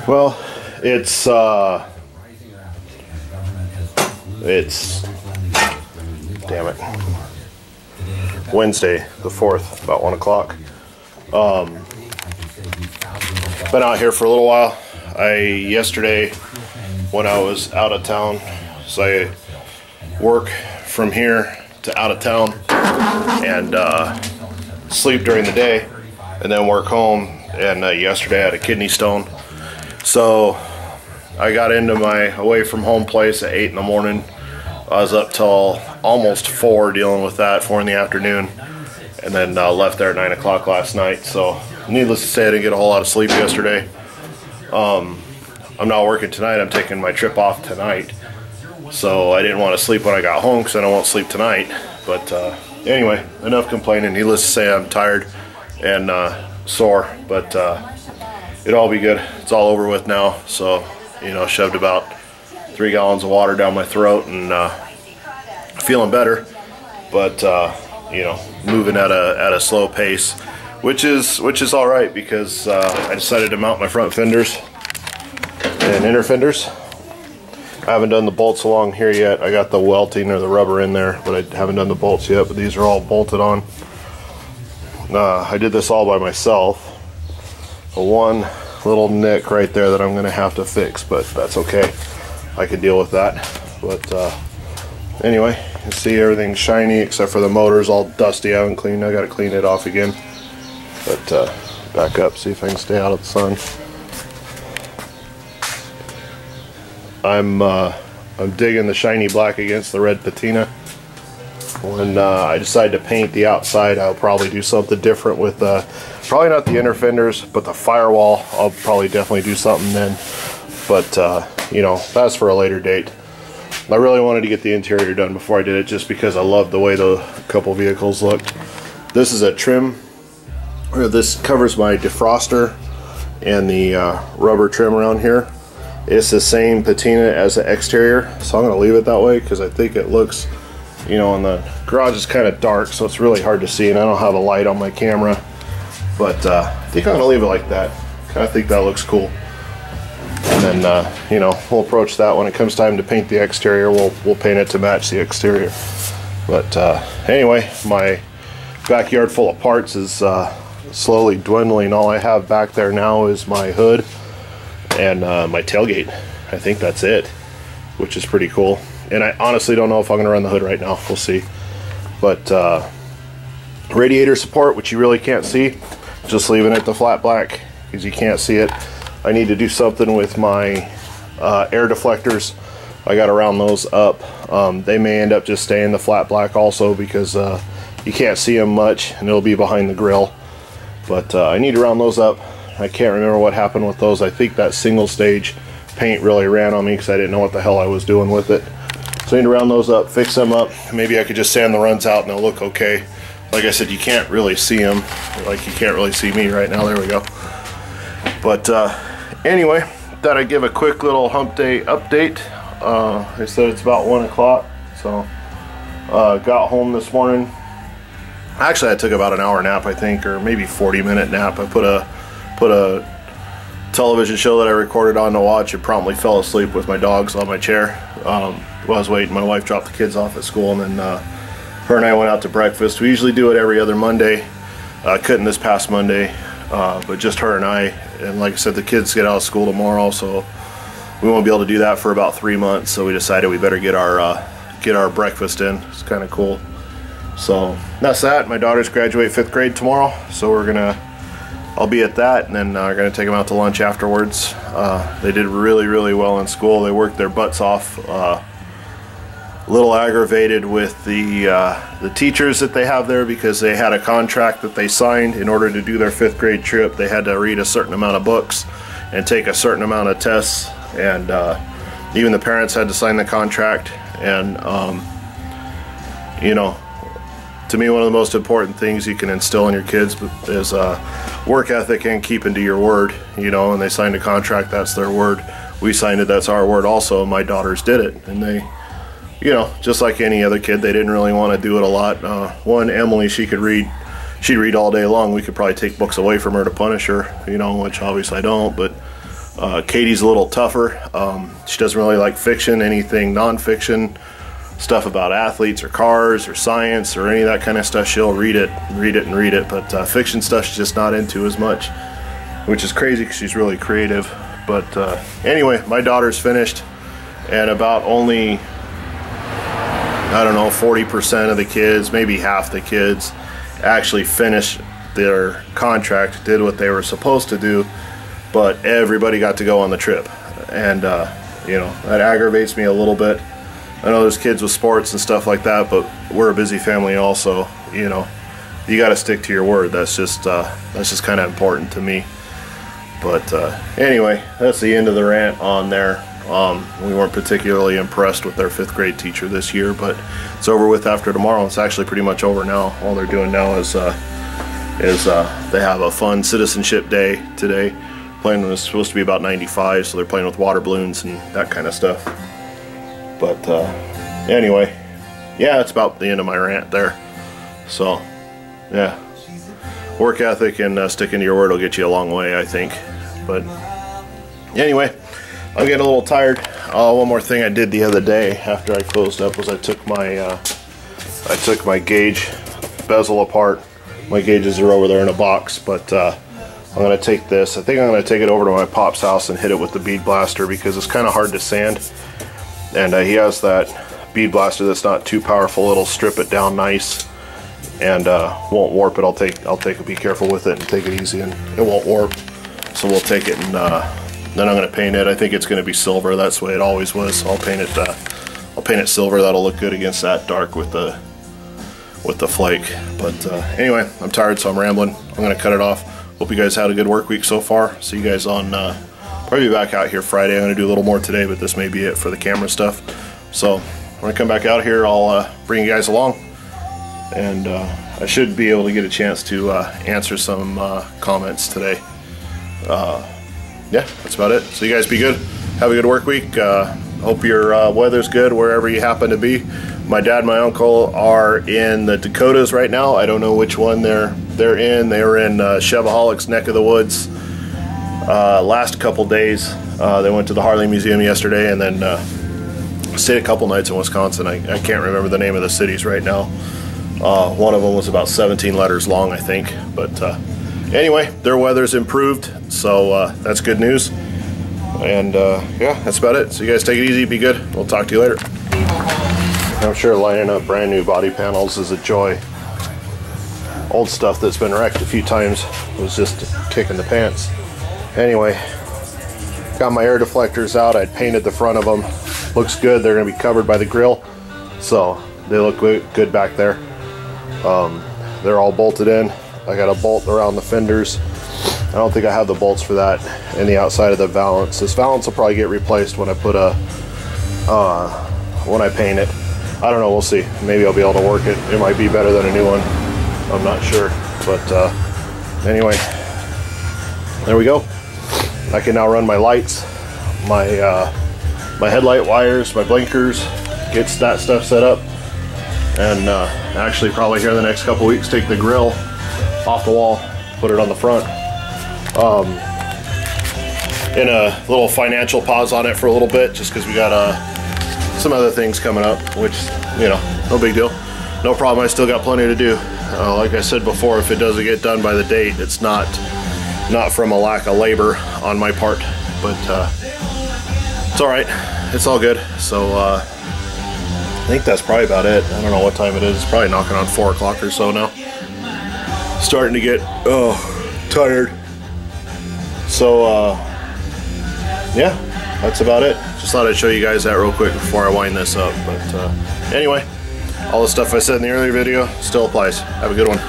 Well, it's damn it, Wednesday the 4th, about 1 o'clock. Been out here for a little while. Yesterday when I was out of town, so I work from here to out of town and sleep during the day and then work home, and yesterday I had a kidney stone, so I got into my away from home place at 8 in the morning. I was up till almost 4 dealing with that, 4 in the afternoon, and then left there at 9 o'clock last night. So needless to say, I didn't get a whole lot of sleep yesterday. I'm not working tonight. I'm taking my trip off tonight, so I didn't want to sleep when I got home because then I won't sleep tonight. But anyway, enough complaining. Needless to say, I'm tired and sore, but it'll all be good. It's all over with now. So, you know, shoved about 3 gallons of water down my throat and feeling better, but you know, moving at a slow pace, which is all right, because I decided to mount my front fenders and inner fenders. I haven't done the bolts along here yet. I got the welting or the rubber in there, but I haven't done the bolts yet, but these are all bolted on. I did this all by myself. One little nick right there that I'm gonna have to fix, but that's okay. I can deal with that. But anyway, you can see everything's shiny except for the motor's all dusty. I haven't cleaned. I gotta clean it off again. But back up, see if I can stay out of the sun. I'm digging the shiny black against the red patina. When I decide to paint the outside, I'll probably do something different with probably not the inner fenders, but the firewall. I'll probably definitely do something then. But you know, that's for a later date. I really wanted to get the interior done before I did it, just because I loved the way the couple vehicles looked. This is a trim. This covers my defroster and the rubber trim around here. It's the same patina as the exterior, so I'm going to leave it that way because I think it looks, you know, in the garage is kind of dark, so it's really hard to see, and I don't have a light on my camera. But I think I'm going to leave it like that. Kind of think that looks cool. And then, you know, we'll approach that when it comes time to paint the exterior. We'll paint it to match the exterior. But anyway, my backyard full of parts is slowly dwindling. All I have back there now is my hood and my tailgate. I think that's it, which is pretty cool. And I honestly don't know if I'm going to run the hood right now. We'll see. But radiator support, which you really can't see, just leaving it the flat black because you can't see it. I need to do something with my air deflectors. I got to round those up. They may end up just staying the flat black also, because you can't see them much and it'll be behind the grill. But I need to round those up. I can't remember what happened with those. I think that single stage paint really ran on me because I didn't know what the hell I was doing with it. So I need to round those up, fix them up. Maybe I could just sand the runs out and they'll look okay. Like I said, you can't really see them. Like you can't really see me right now. There we go. But anyway, thought I'd give a quick little hump day update. I said it's about 1 o'clock, so got home this morning. Actually, I took about an hour nap, I think, or maybe 40-minute nap. I put a television show that I recorded on to watch and promptly fell asleep with my dogs on my chair. While I was waiting, my wife dropped the kids off at school, and then her and I went out to breakfast. We usually do it every other Monday. Couldn't this past Monday, but just her and I. And like I said, the kids get out of school tomorrow, so we won't be able to do that for about 3 months. So we decided we better get our breakfast in. It's kind of cool. So that's that. My daughters graduate 5th grade tomorrow, so I'll be at that, and then we're gonna take them out to lunch afterwards. They did really well in school. They worked their butts off. A little aggravated with the teachers that they have there, because they had a contract that they signed. In order to do their 5th grade trip, they had to read a certain amount of books and take a certain amount of tests, and even the parents had to sign the contract. And you know, to me, one of the most important things you can instill in your kids is work ethic and keeping to your word. You know, and they signed a contract, that's their word. We signed it, that's our word also. My daughters did it, and they, you know, just like any other kid, they didn't really want to do it a lot. One, Emily, she'd read all day long. We could probably take books away from her to punish her, you know, which obviously I don't, but Katie's a little tougher. She doesn't really like fiction, anything non-fiction, stuff about athletes or cars or science or any of that kind of stuff. She'll read it, but fiction stuff she's just not into as much, which is crazy because she's really creative. But anyway, my daughter's finished, and about only, I don't know, 40% of the kids, maybe half the kids, actually finished their contract, did what they were supposed to do, but everybody got to go on the trip. And you know, that aggravates me a little bit. I know there's kids with sports and stuff like that, but we're a busy family also. You know, you got to stick to your word. That's just kind of important to me. But anyway, that's the end of the rant on there. We weren't particularly impressed with their 5th grade teacher this year, but it's over with after tomorrow. It's actually pretty much over now. All they're doing now is they have a fun citizenship day today. Playing was supposed to be about 95, so they're playing with water balloons and that kind of stuff. But anyway, yeah, it's about the end of my rant there. So yeah, work ethic and sticking to your word will get you a long way, I think. But anyway, I'm getting a little tired. One more thing I did the other day after I closed up was I took my gauge bezel apart. My gauges are over there in a box, but I'm going to take this. I think I'm going to take it over to my pop's house and hit it with the bead blaster because it's kind of hard to sand. And he has that bead blaster that's not too powerful. It'll strip it down nice and won't warp it. I'll take be careful with it and take it easy, and it won't warp. So we'll take it and then I'm going to paint it. I think it's going to be silver. That's the way it always was. So I'll paint it silver. That'll look good against that dark with the flake. But anyway, I'm tired, so I'm rambling. I'm going to cut it off. Hope you guys had a good work week so far. See you guys on probably back out here Friday. I'm going to do a little more today, but this may be it for the camera stuff. So when I come back out here, I'll bring you guys along, and I should be able to get a chance to answer some comments today. Yeah, that's about it. So you guys be good. Have a good work week. Hope your weather's good wherever you happen to be. My dad and my uncle are in the Dakotas right now. I don't know which one they're in. They were in Chevaholic's neck of the woods last couple days. They went to the Harley Museum yesterday, and then stayed a couple nights in Wisconsin. I can't remember the name of the cities right now. One of them was about 17 letters long, I think. But anyway, their weather's improved, so that's good news. And yeah, that's about it. So you guys take it easy, be good. We'll talk to you later. I'm sure lining up brand new body panels is a joy. Old stuff that's been wrecked a few times was just kicking the pants. Anyway, got my air deflectors out. I'd painted the front of them. Looks good. They're going to be covered by the grill, so they look good back there. They're all bolted in. I got a bolt around the fenders. I don't think I have the bolts for that in the outside of the valance. This valance will probably get replaced when I put when I paint it. I don't know, we'll see. Maybe I'll be able to work it. It might be better than a new one. I'm not sure. But anyway, there we go. I can now run my lights, my headlight wires, my blinkers, get that stuff set up, and actually probably here in the next couple weeks take the grill off the wall, put it on the front. In a little financial pause on it for a little bit, just because we got some other things coming up, which, you know, no big deal, no problem. I still got plenty to do. Like I said before, if it doesn't get done by the date, it's not from a lack of labor on my part, but it's all right. It's all good. So I think that's probably about it. I don't know what time it is. It's probably knocking on 4 o'clock or so now. Starting to get tired. So yeah, that's about it. Just thought I'd show you guys that real quick before I wind this up. But anyway, all the stuff I said in the earlier video still applies. Have a good one.